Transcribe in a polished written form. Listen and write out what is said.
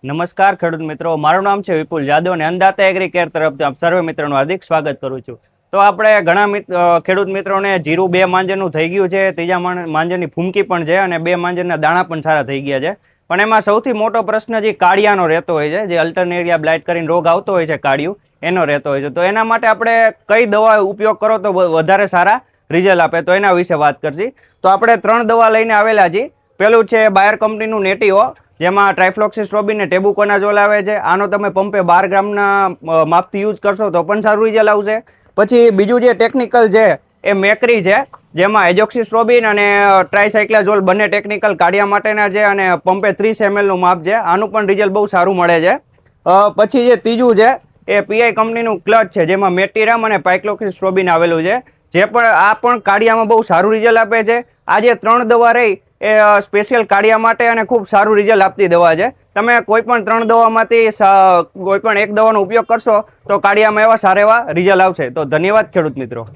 નમસ્કાર ખેડૂત મિત્રો, મારું નામ છે વિપુલ જાદવ અને અન્નદાતા એગ્રી કેર તરફથી આપ સર્વે મિત્રોનું હાર્દિક સ્વાગત કરું છું. તો આપણે ઘણા ખેડૂત મિત્રોને જીરું 2 માંજરનું થઈ ગયું છે, ત્રીજા માંજરની ફૂમકી પણ છે અને 2 માંજરના દાણા પણ સારા થઈ ગયા છે. પણ એમાં સૌથી મોટો પ્રશ્ન જે કાળિયાનો રહેતો હોય છે, જે અલ્ટરનેરિયા બ્લાઇટ કરીને રોગ આવતો હોય છે કાળિયું, એનો રહેતો હોય છે. તો એના માટે આપણે કઈ દવા ઉપયોગ કરો તો વધારે સારા રિઝલ્ટ આપે, તો એના વિશે વાત કરશી. તો આપણે 3 દવા લઈને આવેલા છીએ. પેલું છે બાયર કંપનીનું નેટીઓ, જેમાં ટ્રાઇફ્લોક્સિસ્ટ્રોબિન ને ટેબુકોનાઝોલ આવે છે. આનો તમે પંપે 12 ગ્રામના માપથી યુઝ કરશો તો પણ સારું રિઝલ્ટ આવશે. પછી બીજું જે ટેકનિકલ છે એ મેક્રી છે, જેમાં એજોક્સિસ્ટ્રોબિન અને ટ્રાયસાઇક્લાઝોલ બંને ટેકનિકલ કાઢિયા માટેના છે અને પંપે 30 ml નું માપ છે. આનું પણ રિઝલ્ટ બહુ સારું મળે છે. પછી જે ત્રીજું છે એ પીઆઈ કંપનીનું ક્લચ છે, જેમાં મેટીરામ અને પાઇક્લોક્સિસ્ટ્રોબિન આવેલું છે, જે પણ આ પણ કાઢિયામાં બહુ સારું રિઝલ્ટ આપે છે. આ જે 3 દવા રહી એ સ્પેશિયલ કાઢિયા માટે અને ખૂબ સારું રિઝલ્ટ આપતી દવા છે. તમે કોઈ પણ 3 દવામાંથી કોઈ પણ એક દવાનો ઉપયોગ કરશો તો કાઢિયામાં એવા સારા એવા રિઝલ્ટ આવશે. તો ધન્યવાદ ખેડૂત મિત્રો.